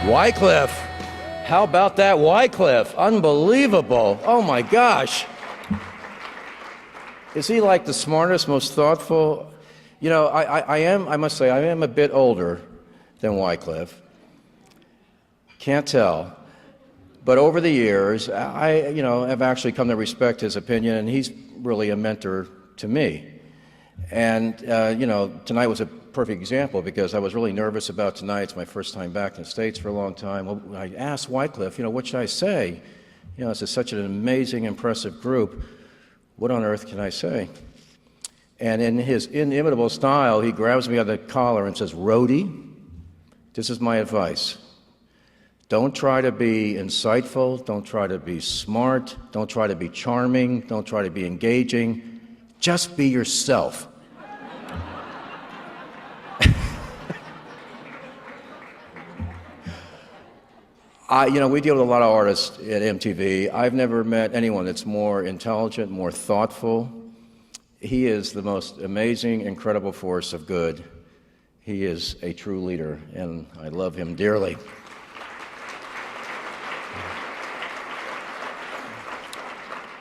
Wycliffe. How about that, Wycliffe? Unbelievable. Oh my gosh. Is he like the smartest, most thoughtful? You know, I must say, I am a bit older than Wycliffe. Can't tell. But over the years, I have actually come to respect his opinion, and he's really a mentor to me. And, tonight was a perfect example because I was really nervous about tonight. It's my first time back in the States for a long time. Well, I asked Wycliffe, what should I say? This is such an amazing, impressive group. What on earth can I say? And in his inimitable style, he grabs me by the collar and says, Roedy, this is my advice. Don't try to be insightful. Don't try to be smart. Don't try to be charming. Don't try to be engaging. Just be yourself. We deal with a lot of artists at MTV. I've never met anyone that's more intelligent, more thoughtful. He is the most amazing, incredible force of good. He is a true leader, and I love him dearly.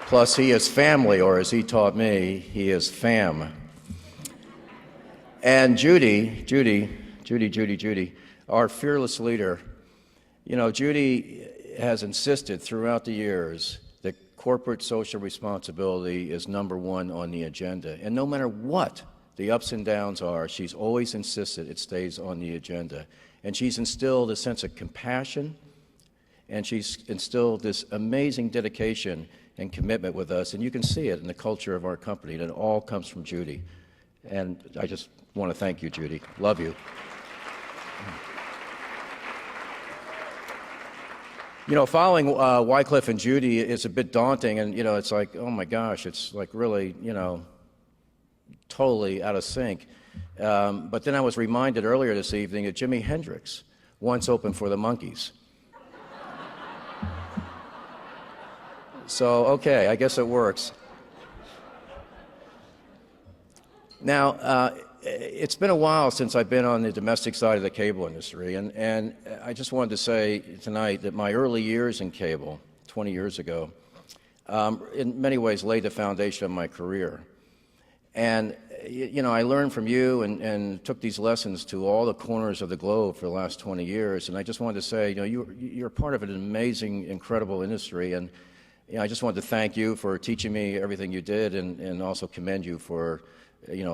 Plus, he is family, or as he taught me, he is fam. And Judy, our fearless leader, Judy has insisted throughout the years that corporate social responsibility is number one on the agenda. And no matter what the ups and downs are, she's always insisted it stays on the agenda. And she's instilled a sense of compassion, and she's instilled this amazing dedication and commitment with us, and you can see it in the culture of our company, and it all comes from Judy. And I just want to thank you, Judy. Love you. Following Wycliffe and Judy is a bit daunting, and, it's like, oh my gosh, it's like really, totally out of sync. But then I was reminded earlier this evening that Jimi Hendrix once opened for the Monkees. So, okay, I guess it works. Now, it's been a while since I've been on the domestic side of the cable industry, and I just wanted to say tonight that my early years in cable, 20 years ago, in many ways laid the foundation of my career. And, I learned from you and took these lessons to all the corners of the globe for the last 20 years, and I just wanted to say, you're part of an amazing, incredible industry, and I just wanted to thank you for teaching me everything you did and also commend you for,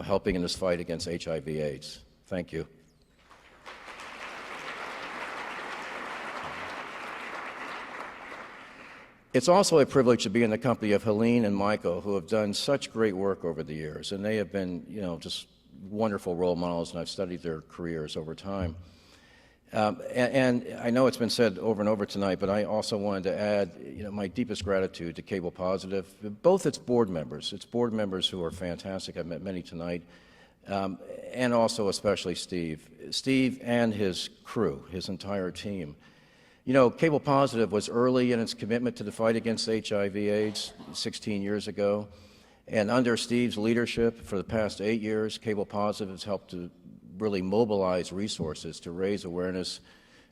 helping in this fight against HIV/AIDS. Thank you. It's also a privilege to be in the company of Helene and Michael, who have done such great work over the years, and they have been, just wonderful role models, and I've studied their careers over time. And I know it's been said over and over tonight, but I also wanted to add, my deepest gratitude to Cable Positive, both its board members. Its board members who are fantastic. I've met many tonight, and also especially Steve. Steve and his crew, his entire team. Cable Positive was early in its commitment to the fight against HIV/AIDS 16 years ago, and under Steve's leadership for the past 8 years, Cable Positive has helped to really mobilize resources to raise awareness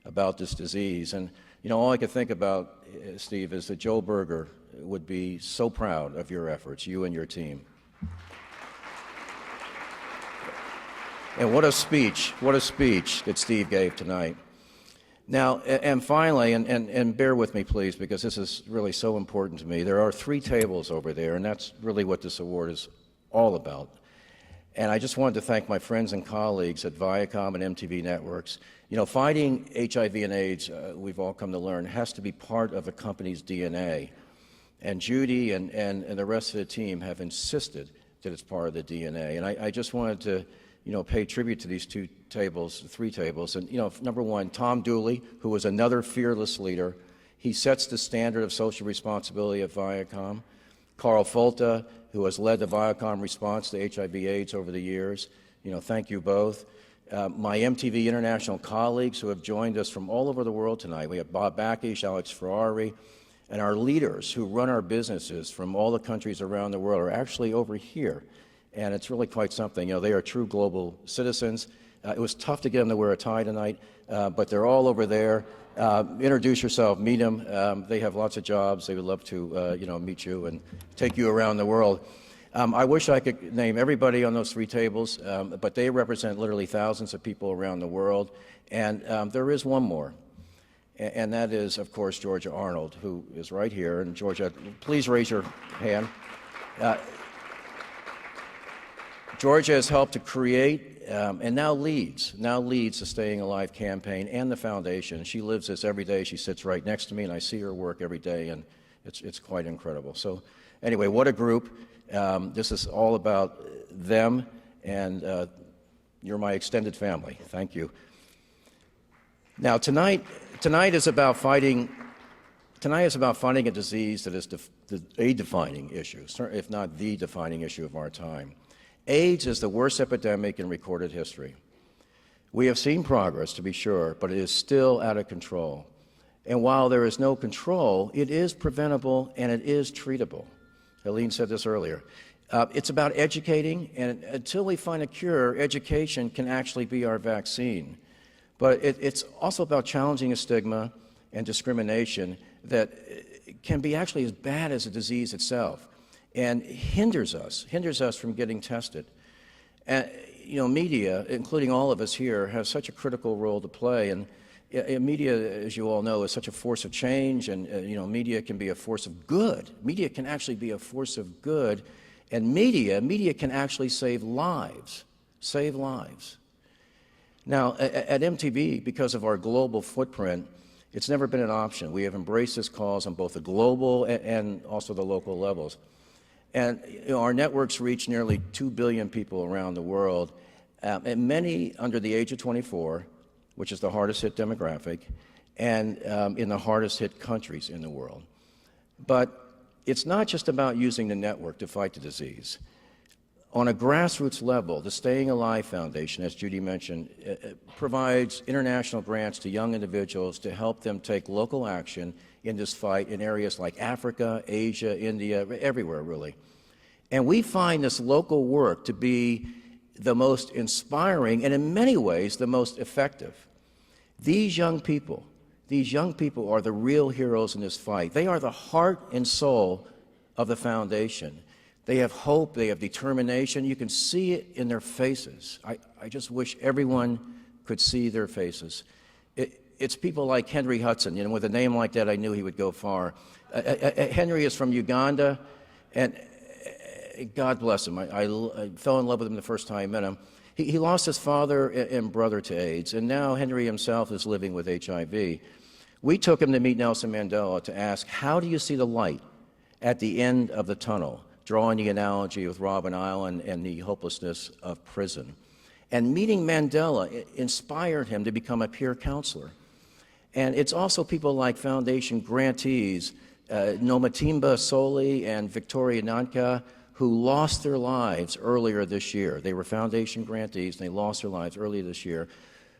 about this disease. And, all I could think about, Steve, is that Joe Berger would be so proud of your efforts, you and your team. And what a speech that Steve gave tonight. Now, and finally, and bear with me, please, because this is really so important to me, there are 3 tables over there, and that's really what this award is all about. And I just wanted to thank my friends and colleagues at Viacom and MTV Networks. Fighting HIV and AIDS, we've all come to learn, has to be part of a company's DNA. And Judy and the rest of the team have insisted that it's part of the DNA. And I just wanted to, pay tribute to these 3 tables. And, number one, Tom Dooley, who was another fearless leader. He sets the standard of social responsibility at Viacom. Carl Folta, who has led the Viacom response to HIV/AIDS over the years. Thank you both. My MTV International colleagues who have joined us from all over the world tonight. We have Bob Bakish, Alex Ferrari, and our leaders who run our businesses from all the countries around the world are actually over here. And it's really quite something. They are true global citizens. It was tough to get them to wear a tie tonight, but they're all over there. Introduce yourself, meet them. They have lots of jobs. They would love to, meet you and take you around the world. I wish I could name everybody on those 3 tables, but they represent literally thousands of people around the world. And there is one more, and that is, of course, Georgia Arnold, who is right here. And Georgia, please raise your hand. Georgia has helped to create and now leads the Staying Alive campaign and the foundation. She lives this every day. She sits right next to me, and I see her work every day, and it's quite incredible. So anyway, what a group. This is all about them, and you're my extended family. Thank you. Now, tonight is about fighting a disease that is a defining issue, if not the defining issue of our time. AIDS is the worst epidemic in recorded history. We have seen progress, to be sure, but it is still out of control. And while there is no control, it is preventable and it is treatable. Helene said this earlier. It's about educating, and until we find a cure, education can actually be our vaccine. But it's also about challenging a stigma and discrimination that can be actually as bad as the disease itself, and hinders us from getting tested. And, media, including all of us here, have such a critical role to play. And media, as you all know, is such a force of change, and, media can be a force of good. Media can actually be a force of good, and media can actually save lives. Now, at MTV, because of our global footprint, it's never been an option. We have embraced this cause on both the global and also the local levels. And our networks reach nearly 2 billion people around the world, and many under the age of 24, which is the hardest hit demographic, and in the hardest hit countries in the world. But it's not just about using the network to fight the disease. On a grassroots level, the Staying Alive Foundation, as Judy mentioned, provides international grants to young individuals to help them take local action in this fight in areas like Africa, Asia, India, everywhere really. And we find this local work to be the most inspiring and in many ways the most effective. These young people are the real heroes in this fight. They are the heart and soul of the foundation. They have hope, they have determination. You can see it in their faces. I just wish everyone could see their faces. It's people like Henry Hudson. With a name like that, I knew he would go far. Henry is from Uganda, and God bless him. I fell in love with him the first time I met him. He lost his father and brother to AIDS, and now Henry himself is living with HIV. We took him to meet Nelson Mandela to ask, how do you see the light at the end of the tunnel? Drawing the analogy with Robben Island and the hopelessness of prison. And meeting Mandela inspired him to become a peer counselor. And it's also people like foundation grantees, Nomatimba Soli and Victoria Nanka, who lost their lives earlier this year. They were foundation grantees, and they lost their lives earlier this year.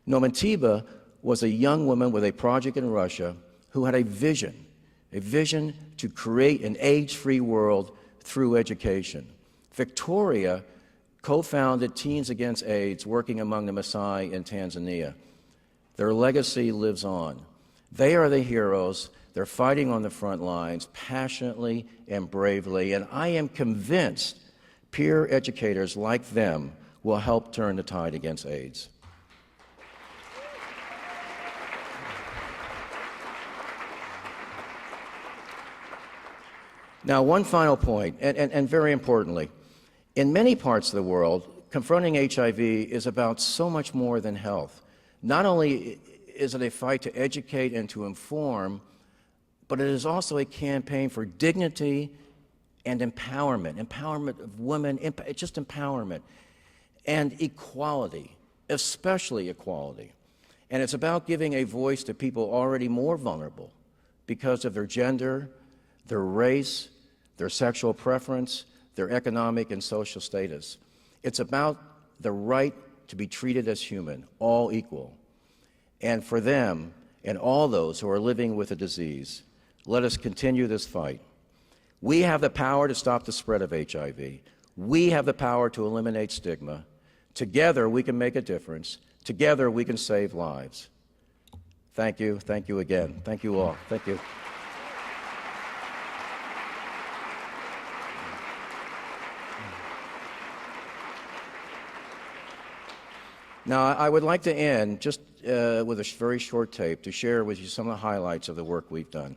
Nomatimba was a young woman with a project in Russia who had a vision to create an AIDS-free world through education. Victoria co-founded Teens Against AIDS, working among the Maasai in Tanzania. Their legacy lives on. They are the heroes. They're fighting on the front lines passionately and bravely, and I am convinced peer educators like them will help turn the tide against AIDS. Now, one final point, and very importantly, in many parts of the world, confronting HIV is about so much more than health. Not only is it a fight to educate and to inform, but it is also a campaign for dignity and empowerment of women, just empowerment, and equality, especially equality. And it's about giving a voice to people already more vulnerable because of their gender, their race, their sexual preference, their economic and social status. It's about the right to be treated as human, all equal. And for them and all those who are living with a disease, let us continue this fight. We have the power to stop the spread of HIV. We have the power to eliminate stigma. Together we can make a difference. Together we can save lives. Thank you. Thank you again. Thank you all. Thank you. Now, I would like to end just with a very short tape to share with you some of the highlights of the work we've done.